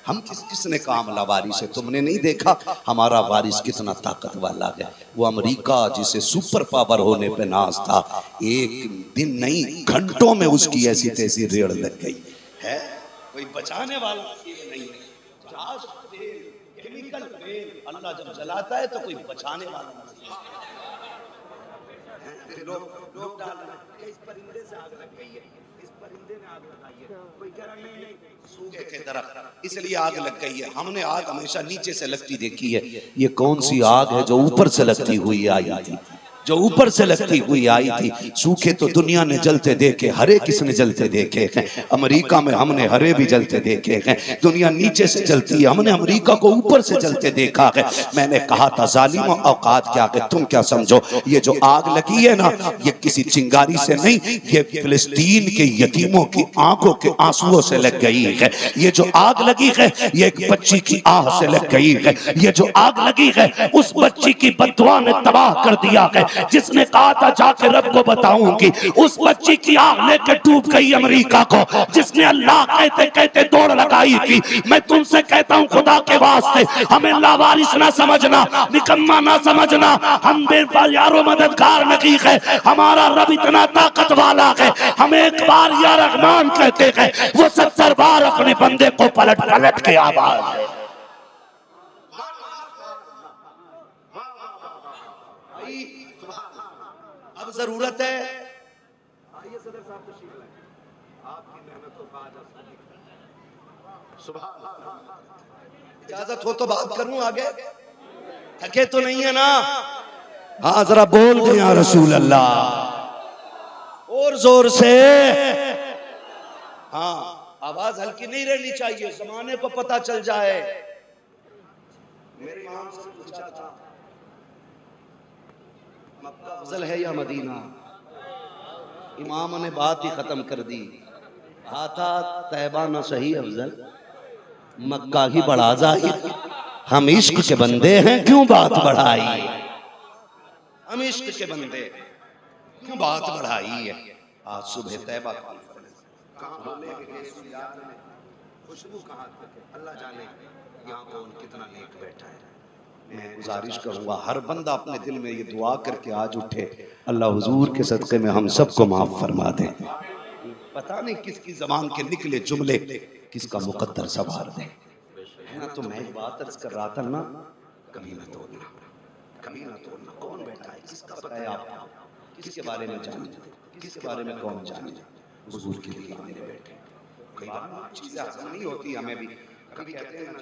ہم کس نے کہا حملہ وارث ہے؟ تم نے نہیں دیکھا ہمارا وارث کتنا طاقت والا ہے؟ وہ امریکہ جسے سپر پاور ہونے پہ ناز تھا، ایک دن نہیں گھنٹوں میں اس کی ایسی تیسی ریڑھ لگ گئی ہے، کوئی بچانے والا نہیں ہے۔ جہاز فیل، کیمیکل فیل، اللہ جب جلاتا ہے تو کوئی بچانے والا نہیں ہے۔ لوگ ڈال رہے ہیں اس پرندے سے آگ لگ گئی ہے، اس پرندے نے آگ لگائی ہے، کوئی کہہ رہا نہیں سوکھے تھے درخت اس لیے آگ لگ گئی ہے۔ ہم نے آگ ہمیشہ نیچے سے لگتی دیکھی ہے، یہ کون سی آگ ہے جو اوپر سے لگتی ہوئی آئی تھی؟ جو اوپر سے لگتی ہوئی آئی تھی۔ سوکھے تو دنیا نے جلتے دیکھے، ہرے کس نے جلتے دیکھے ہیں؟ امریکہ میں ہم نے ہرے بھی جلتے دیکھے ہیں۔ دنیا نیچے سے جلتی ہے، ہم نے امریکہ کو اوپر سے جلتے دیکھا ہے۔ میں نے کہا تھا ظالم و اوقات کیا کہ تم کیا سمجھو یہ جو آگ لگی ہے نا، یہ کسی چنگاری سے نہیں، یہ فلسطین کے یتیموں کی آنکھوں کے آنسوؤں سے لگ گئی ہے۔ یہ جو آگ لگی ہے یہ ایک بچی کی آہ سے لگ گئی ہے۔ یہ جو آگ لگی ہے اس بچی کی بددعا نے تباہ کر دیا ہے، جس نے کہا تھا جا کے رب کو بتاؤں گی، اس بچی کی آگ لے کے ڈوب گئی امریکہ کو، جس نے اللہ کہتے کہتے دوڑ لگائی تھی۔ میں تم سے کہتا ہوں خدا کے واسطے ہمیں لاوارث نہ سمجھنا، نکما نہ سمجھنا، ہم بے یارو مددگار نہیں ہے، ہمارا رب اتنا طاقت والا ہے، ہم ایک بار یا رحمان کہتے ہیں وہ 70 بار اپنے بندے کو پلٹ پلٹ کے آواز ہے۔ اب ضرورت ہے آئیے صدر صاحب تشریف لائیں، آپ کی محنتوں کا آج سبحان اللہ۔ اجازت ہو تو بات کروں آگے؟ تھکے تو نہیں ہے نا؟ ہاں ذرا بول دیں یا رسول اللہ اور زور سے۔ ہاں آواز ہلکی نہیں رہنی چاہیے، زمانے کو پتہ چل جائے۔ میرے امام سے پوچھا تھا مکہ افضل ہے یا مدینہ؟ امام نے بات ہی ختم کر دی، کہا تھا طیبہ نہ صحیح افضل، مکہ ہی بڑا ظاہر، ہم عشق کے بندے ہیں کیوں بات بڑھائی؟ ہم عشق کے بندے کیوں بات بڑھائی ہے؟ آج صبح طیبہ کانفرنس کہاں لے کے گئے سوریات میں خوشبو کہاں تک ہے اللہ جانے، یہاں کون کتنا نیک بیٹھا ہے۔ میں گزارش کروں گا ہر بندہ اپنے دل میں یہ دعا کر کے آج اٹھے، اللہ حضور کے صدقے میں ہم سب کو معاف فرما دے۔ پتہ نہیں کس کی زبان کے نکلے جملے کس کا مقدر سوار دے، ہے نا؟ تو میں ایک بات عرض کر رہا تھا نا، کبھی نہ توڑنا، کبھی نہ توڑنا۔ کون بیٹھا ہے؟ کس کا پتہ ہے آپ کو؟ کس کے بارے میں جانتے؟ کس کے بارے میں کون جانتے؟ حضور کے دیوانے بیٹھے۔ کئی بار چیزیں ہضم نہیں ہوتی ہمیں بھی، کبھی کہتے ہیں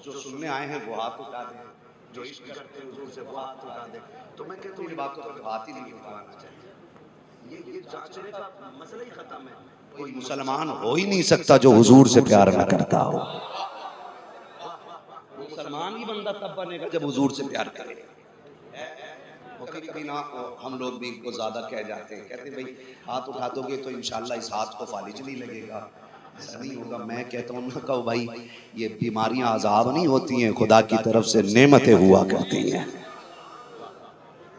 جو سننے آئے ہیں وہ ہاتھ اٹھا دیں، جو عشق کرتے ہیں حضور سے وہ ہاتھ اٹھا دیں۔ تو میں کہتا ہوں یہ باتوں پر بات ہی نہیں اٹھانا چاہیے، یہ جانچنے کا مسئلہ ہی ختم ہے۔ کوئی مسلمان ہو ہی نہیں سکتا جو حضور سے پیار نہ کرتا ہو۔ مسلمان ہی بندہ تب بنے گا جب حضور سے پیار کرے۔ کبھی کبھی نا ہم لوگ بھی کو زیادہ کہہ جاتے ہیں، کہتے ہیں بھئی ہاتھ اٹھا دو گے تو انشاءاللہ اس ہاتھ کو فالج نہیں لگے گا، ایسا نہیں ہوگا۔ میں کہتا ہوں نہ کہو بھائی یہ بیماریاں عذاب نہیں ہوتی ہیں، خدا کی طرف سے نعمتیں ہوا کرتی ہیں۔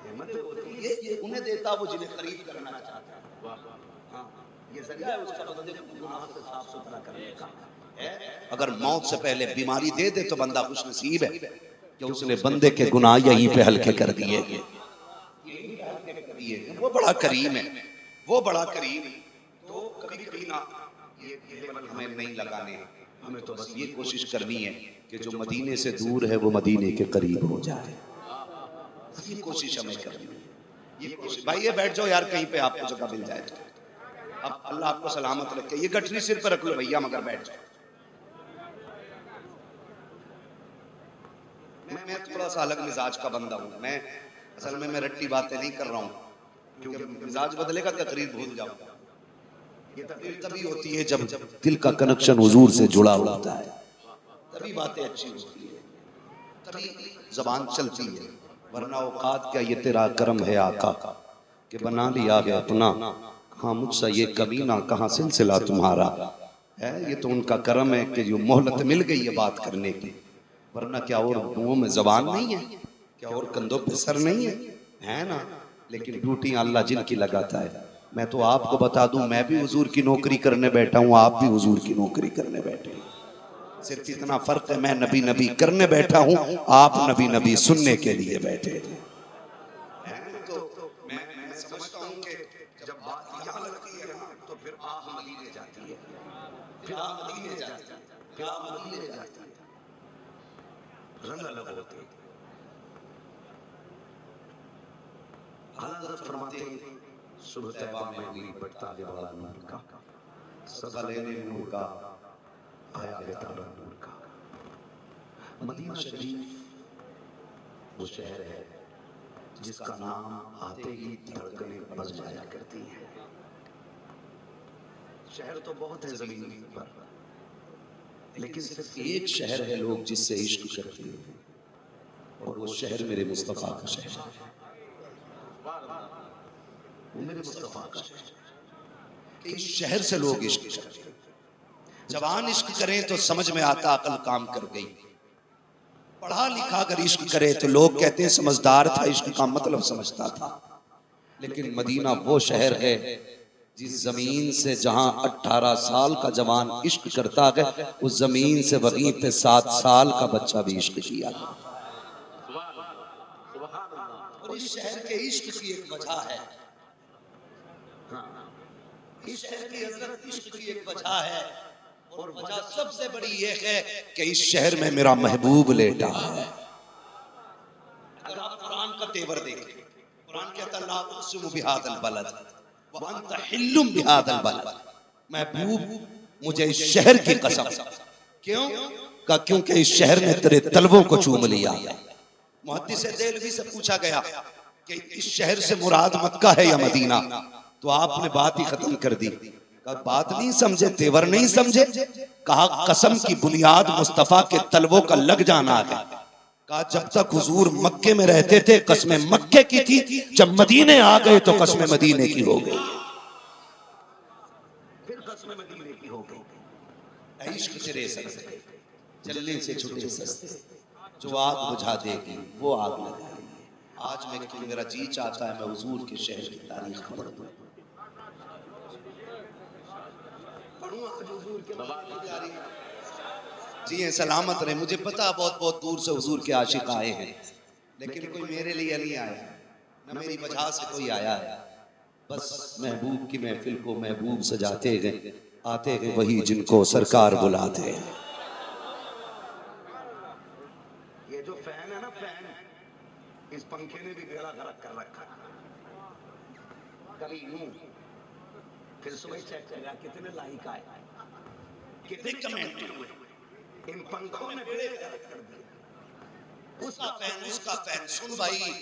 نعمتیں ہوتی ہیں، یہ انہیں دیتا وہ جنہیں خرید کرنا چاہتا ہے۔ یہ ذریعہ ہے اس کا بندے کو گناہ سے صاف ستھرا کرنے کا۔ اگر موت سے پہلے بیماری دے دے تو بندہ خوش نصیب ہے کہ اس نے بندے کے گناہ یہیں پہ ہلکے کر دیے۔ وہ بڑا کریم ہے، وہ بڑا کریم ہے۔ تو کبھی کبھی نا یہ لیبل ہمیں نہیں لگانے، ہمیں تو بس یہ کوشش کرنی ہے کہ جو مدینے سے دور ہے وہ مدینے کے قریب ہو جائے۔ یہ کوشش ہمیں کرنی ہے، یہ کوشش۔ بھائی یہ بیٹھ جاؤ یار کہیں پہ آپ کو جگہ مل جائے تو۔ اب اللہ آپ کو سلامت رکھے، یہ گٹری سر پر رکھ لو بھیا مگر بیٹھ جاؤ۔ میں تھوڑا سا الگ مزاج کا بندہ ہوں، میں اصل میں رٹی باتیں نہیں کر رہا ہوں، کیونکہ مزاج بدلے گا تقریر بھول جاؤں گا۔ یہ تقریر تبھی ہوتی ہے جب دل کا کنیکشن حضور سے جڑا ہوتا ہے، تبھی باتیں اچھی ہوتی ہیں، تبھی زبان چلتی ہے۔ ورنہ اوقات کیا یہ تیرا کرم ہے آقا کہ بنا لیا ہے اپنا، ہاں مجھ سے یہ کمینہ کہاں سلسلہ تمہارا ہے۔ یہ تو ان کا کرم ہے کہ جو مہلت مل گئی ہے بات کرنے کی، ورنہ کیا اور منہوں میں زبان نہیں ہے، کیا اور کندھوں پہ سر نہیں ہے نا؟ لیکن ڈیوٹیاں اللہ جن کی لگاتا ہے۔ میں تو آپ کو بتا دوں میں بھی حضور کی نوکری کرنے بیٹھا ہوں، آپ بھی حضور کی نوکری کرنے بیٹھے ہیں۔ صرف اتنا فرق ہے میں نبی نبی کرنے بیٹھا ہوں, آپ نبی نبی سننے کے لیے بیٹھے. تو میں سمجھتا ہوں کہ جب بات یہاں لگتی ہے نا تو پھر آہ مدینے جاتی ہے, پھر آہ مدینے جاتی ہے, پھر آہ مدینے جاتی ہے, رنگ الگ ہوتے ہیں. اعلیٰ حضرت فرماتے ہیں صبح طیبہ میں ہوئی بڑھتا ہے بڑا نور کا, صدقہ لینے نور کا آیا ہے تارا نور کا. مدینہ شریف وہ شہر ہے جس کا نام آتے ہی دھڑکنیں بڑھ جایا کرتی ہیں. شہر تو بہت ہے زمین پر, لیکن صرف ایک شہر ہے لوگ جس سے عشق کرتے ہیں, اور وہ شہر میرے مصطفیٰ کا شہر ہے. وہ میرے مصطفیٰ کا شہر ہے کہ اس شہر سے لوگ عشق کرتے ہیں. جوان عشق کریں تو سمجھ میں آتا عقل کام کر گئی, پڑھا لکھا اگر عشق کرے تو لوگ کہتے ہیں سمجھدار تھا, عشق کا مطلب سمجھتا تھا. لیکن مدینہ وہ شہر ہے جس زمین سے جہاں 18 سال کا جوان عشق کرتا ہے, اس زمین سے وہیں پہ 7 سال کا بچہ بھی عشق کیا. اور اس شہر کے عشق کی ایک وجہ ہے, اس شہر کی حضرت عشق کی ایک وجہ ہے, اور وجہ سب سے بڑی یہ ہے کہ اس شہر میں میرا محبوب لیٹا ہے. اگر آپ قرآن کا تیور دیکھیں, قرآن کہتا ہے لا اقسم بہذا البلد وانت حل بہذا البلد, محبوب مجھے اس شہر کی قسم. کیوں؟ کیونکہ اس شہر نے تیرے تلووں کو چوم لیا. محدث دہلوی سے پوچھا گیا کہ اس شہر سے مراد مکہ ہے یا مدینہ, تو آپ نے بات ہی ختم کر دی. کہا بات نہیں سمجھے, تیور نہیں سمجھے, کہا قسم کی بنیاد مصطفیٰ کے تلووں کا لگ جانا ہے. کہا جب تک حضور مکے میں رہتے تھے قسمیں مکے کی تھی, جب مدینے آ گئے تو قسمیں مدینے کی ہو گئی, پھر قسمیں مدینے کی ہو گئی. عشق تیرے سستے جلنے سے چھٹے سستے, جو آگ بجھا دے گی وہ آگ لگائے گی. آج میرا جی چاہتا ہے میں حضور کے شہر کی تاریخ پڑھ دوں. جی ہیں سلامت رہے, مجھے پتا بہت بہت دور سے حضور کے عاشق آئے ہیں, لیکن کوئی میرے لیے نہیں آیا, نہ میری وجہ سے کوئی آیا ہے. بس محبوب کی محفل کو محبوب سجاتے گئے, آتے گئے وہی جن کو سرکار بلاتے ہیں. یہ جو فین ہے نا فین, اس پنکھے نے بھی بیڑا غرق کر رکھا. کبھی یوں پھر صبح چیک کرا کتنے لائک آئے, کتنے کمنٹ ہوئے, ان پنکھوں نے بیڑے غرق کر دیا. اس کا فین سن بھائی,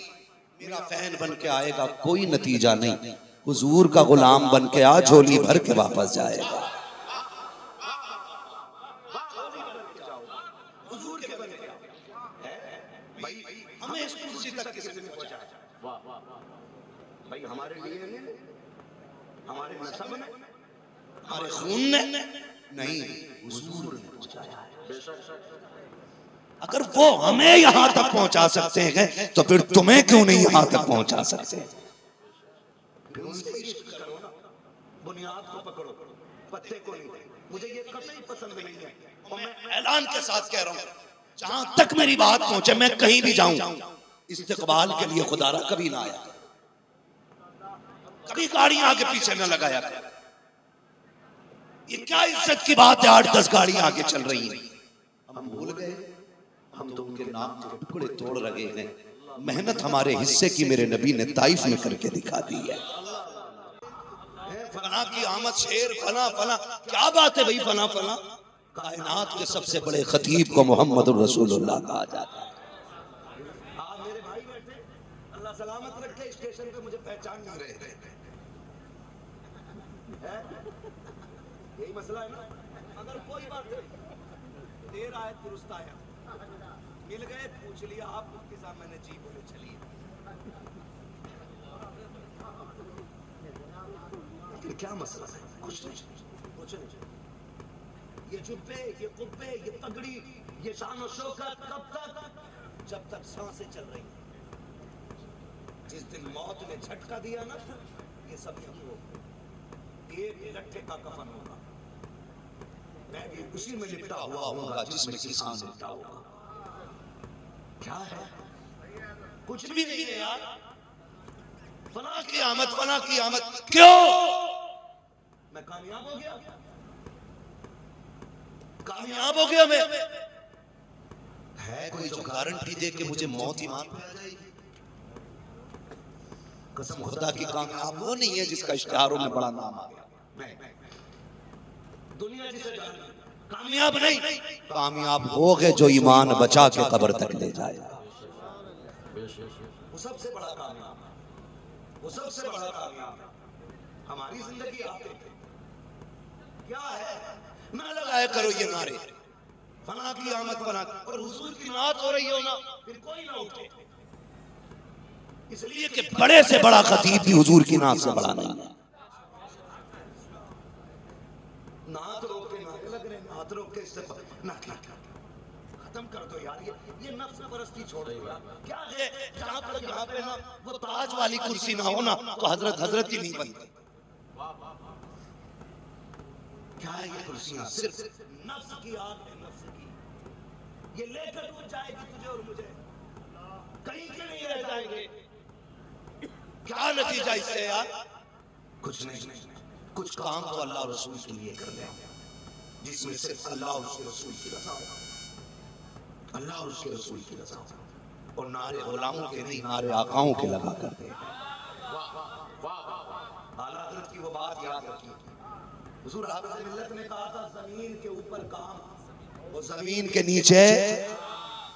میرا فین بن کے آئے گا کوئی نتیجہ نہیں, حضور کا غلام بن کے آ جھولی بھر کے واپس جائے گا. حضور کے بن کے بھائی ہمیں اس کرسی تک کس نے پہنچایا؟ بھائی ہمارے لیے نہیں, ہمارے نسب نے, ہمارے خون نے نہیں, حضور نے پہنچایا ہے. اگر وہ ہمیں یہاں تک پہنچا سکتے ہیں تو پھر تمہیں کیوں نہیں یہاں تک پہنچا سکتے؟ پھر ان سے عشق کرو نا, بنیاد کو پکڑو, پتے کو نہیں. مجھے یہ قطعی پسند نہیں ہے, اور میں اعلان کے ساتھ کہہ رہا ہوں جہاں تک میری بات پہنچے میں کہیں بھی جاؤں استقبال کے لیے خدا را کبھی نہ آیا, کبھی گاڑیاں آگے پیچھے نہ لگایا. یہ کیا عزت کی بات ہے 8-10 گاڑیاں آگے چل رہی ہیں. ہم بھول گئے, ہم تو ان کے نام کے ٹکڑے توڑ رہے ہیں. محنت ہمارے حصے کی میرے نبی نے طائف میں کر کے دکھا دی ہے. فلاں کی آمد شیر فلاں فلاں, کیا بات ہے بھئی فلاں فلاں, کائنات کے سب سے بڑے خطیب کو محمد الرسول اللہ کہا جاتا ہے. آپ میرے بھائی بیٹھے, اللہ سلامت رکھے, اسٹیشن پہ مجھے پہچان نہ رہے تھے. یہی مسئلہ ہے نا, اگر کوئی بات نہیں, دیر آئے درست آیا, مل گئے پوچھ لیا آپ مفتی صاحب, میں نے جی بولے چلیے. کیا مسئلہ ہے؟ کچھ نہیں. یہ جبے, یہ قبے, یہ پگڑی, یہ شان و شوکت کب تک؟ جب تک سانسیں چل رہی ہیں. جس دن موت نے جھٹکا دیا نا, یہ سب یہی ہوگا. ایک لٹھے کا کفن ہوگا, میں بھی اسی میں لپٹا ہوا ہوں گا جس میں کسان لپٹا ہوگا. کیا ہے؟ کچھ بھی نہیں ہے یار. فلاں کی آمد، فلاں کی آمد. کیوں؟ میں کامیاب ہو گیا، کامیاب ہو گیا. میں ہے کوئی جو گارنٹی دے کہ مجھے موت ایمان پہ آ جائے گی؟ قسم خدا کی کامیاب وہ نہیں ہے جس کا اشتہاروں میں بڑا نام آ گیا. نہیں، دنیا جسے جانے کامیاب نہیں. کامیاب وہ ہے جو ایمان بچا کے قبر تک لے جائے. وہ سب سے بڑا کامیاب ہے، وہ سب سے بڑا کامیاب ہے. ہماری زندگی آپ دیکھیں کیا ہے. نہ لگائے کرو یہ نعرے فلاں کی آمد فلاں، اور حضور کی نعت ہو رہی ہو نا پھر کوئی نہ اٹھے، اس لیے کہ بڑے سے بڑا خطیب بھی حضور کی نعت سے بڑا نہیں ہے. نعت روک کے نعرے لگ رہے ہیں، نعت روک کے استغفار. نہ ختم کر دو یار، یہ نفس پرستی چھوڑو یار. کیا ہے جہاں پر یہاں پہ نا وہ تاج والی کرسی نہ ہو نا تو حضرت ہی نہیں بنتی. کیا ہے یہ کرسیاں؟ صرف نفس کی آگ ہے، نفس کی. یہ لے کر ٹوٹ جائے گی تجھے اور مجھے، کہیں کے نہیں رہ جائیں گے. کیا نتیجہ اس سے یار؟ کچھ نہیں. کچھ کام تو اللہ اور رسول کے لیے کر لیں جس میں صرف اللہ اور اس کے رسول کی رضا ہو. اللہ اور اس کے رسول کی رضا ہو. اور نعرے غلاموں کے نہیں، نعرے آقاؤں کے لگا کرتے ہیں. اعلیٰ حضرت کی وہ بات یاد رکھیے. حضور حافظ ملت نے کہا تھا زمین کے اوپر کام اور زمین کے نیچے.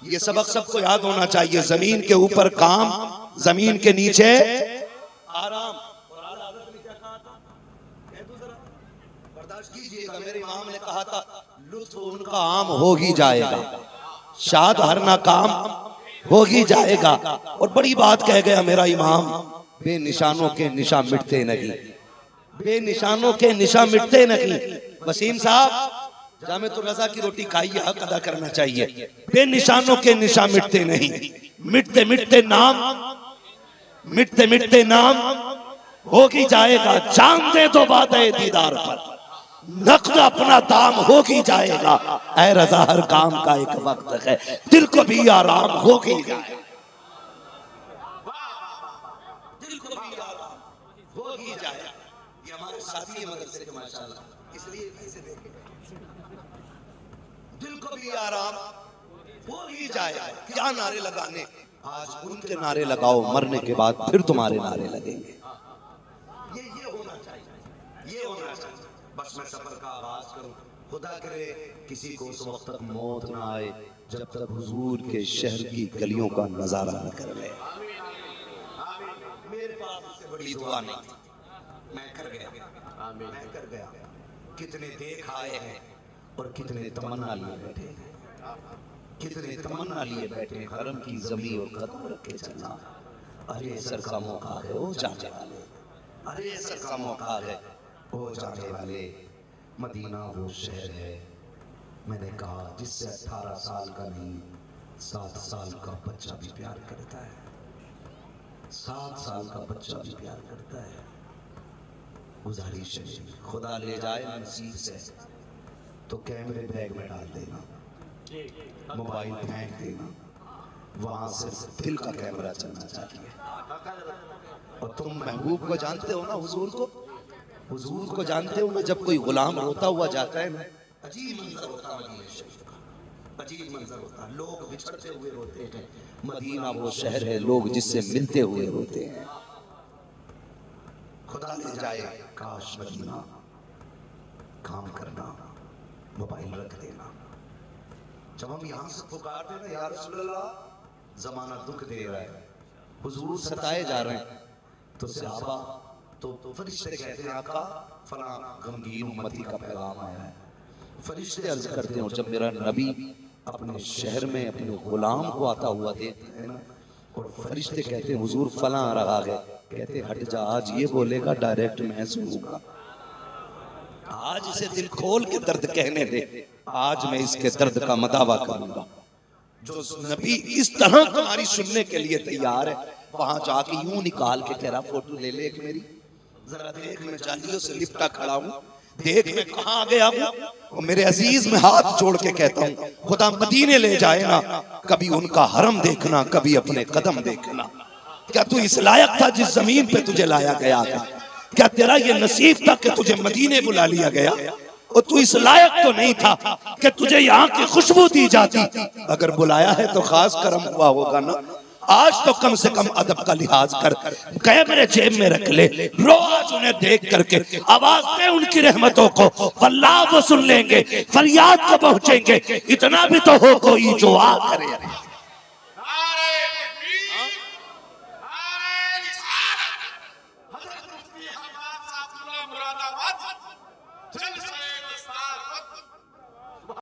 یہ سبق سب کو یاد ہونا چاہیے. زمین کے اوپر کام، زمین کے نیچے آرام. اور اعلیٰ حضرت نے کیا کہا تھا؟ کہہ دو ذرا، برداشت کیجئے گا. میرے امام نے کہا تھا لطف ان کا عام ہو ہی جائے گا، شاد ہر ناکام ہو ہی جائے گا. اور بڑی بات کہہ گیا میرا امام، بے نشانوں کے نشاں مٹتے نہیں، بے نشانوں کے نشاں مٹتے نہیں. وسیم صاحب جامعۃ الرضا کی روٹی کھائیے، حق ادا کرنا چاہیے. بے نشانوں کے نشاں مٹتے نہیں، مٹتے مٹتے نام، مٹتے مٹتے نام ہو ہی جائے گا. جان دے تو وعدہ دیدار پر، نقد اپنا دام ہو ہی جائے گا. اے رضا ہر کام کا ایک وقت ہے، دل کو بھی آرام ہو ہی جائے گا. دل کو بھی آرام ہو ہی جائے گا. یہ ہمارے ساتھی ہیں مدرسے کے ماشاءاللہ، اس لیے اسے دیکھیں. دل کو بھی آرام ہو ہی جائے گا. کیا نعرے لگانے، آج ان کے نعرے لگاؤ، مرنے کے بعد پھر تمہارے نعرے لگیں گے. یہ ہونا چاہیے، یہ ہونا چاہیے. بس میں سفر کا آغاز کروں. خدا کرے کسی کو اس وقت تک موت نہ آئے جب تک حضور کے شہر کی گلیوں کا نظارہ نہ کر لے. میرے پاس اس سے بڑی دعا نہیں تھی، میں کر گیا. میں کر گیا. کتنے دیکھ آئے ہیں اور کتنے تمنا لیے بیٹھے ہیں، کتنے تمنا لیے بیٹھے ہیں. حرم کی زمین اور قدم رکھ کے چلنا. ارے سر کا موقع ہے او جانے والے، ارے سر کا موقع ہے او جانے والے. مدینہ وہ شہر ہے، میں نے کہا جس سے 18 سال کا نہیں 7 سال کا بچہ بھی پیار کرتا ہے. 7 سال کا بچہ بھی پیار کرتا ہے. گزارش ہے خدا لے جائے نصیب سے تو کیمرے بیگ میں ڈال دینا، موبائل پھینک دینا. وہاں سے دل کا کیمرہ چلنا چاہیے. اور تم محبوب کو جانتے ہو نا، حضور کو، حضور کو جانتے ہو نا. جب کوئی غلام روتا ہوا جاتا ہے نا، عجیب منظر ہوتا ہے مدینہ شریف کا، عجیب منظر ہوتا ہے. لوگ بچھڑتے ہوئے روتے ہیں. مدینہ وہ شہر ہے لوگ جس سے ملتے ہوئے روتے ہیں. خدا لے جائے کاش مدینہ. کام کرنا، موبائل رکھ دینا. جب ہم یہاں سے پکارتے ہیں نا یا رسول اللہ، زمانہ دکھ دے رہا ہے، حضور ستائے جا رہے ہیں، تو صحابہ تو فرشتے کہتے ہیں آقا فلاں غمگین امتی کا پیغام آیا ہے. فرشتے عرض کرتے ہیں جب میرا نبی اپنے شہر میں اپنے غلام کو آتا ہوا دیکھتے ہیں نا، اور فرشتے کہتے ہیں حضور فلاں رہا گئے، کہتے ہٹ جا، آج یہ بولے گا ڈائریکٹ میں سنوں گا. آج اسے دل کھول کے درد کہنے دے، آج میں اس کے درد کا مداوا کروں گا. جو نبی اس طرح تمہاری سننے کے لیے تیار ہے، وہاں جا کے یوں نکال کے کہہ رہا فوٹو لے لے ایک میری، ذرا دیکھ میں جالیوں سے لپٹا کھڑا ہوں. دیکھ میں کہاں آ گیا وہ میرے عزیز میں ہاتھ جوڑ کے کہتا ہوں خدا مدینے لے جائے نا، کبھی ان کا حرم دیکھنا، کبھی اپنے قدم دیکھنا۔ کیا تو اس لائق تھا جس زمین پہ تجھے لایا گیا ہے؟ کیا تیرا یہ نصیب تھا کہ تجھے مدینے بلا لیا گیا؟ اور تو اس لائق تو نہیں تھا کہ تجھے یہاں کی خوشبو دی جاتی؟ اگر بلایا ہے تو خاص کرم ہوا ہوگا نا۔ آج تو کم سے کم ادب کا لحاظ کر، کیمرے جیب میں رکھ لے، رو آج انہیں دیکھ کر کے، آواز دے ان کی رحمتوں کو، واللہ وہ سن لیں گے، فریاد کو پہنچیں گے، اتنا بھی تو ہو کوئی جو آ کرے۔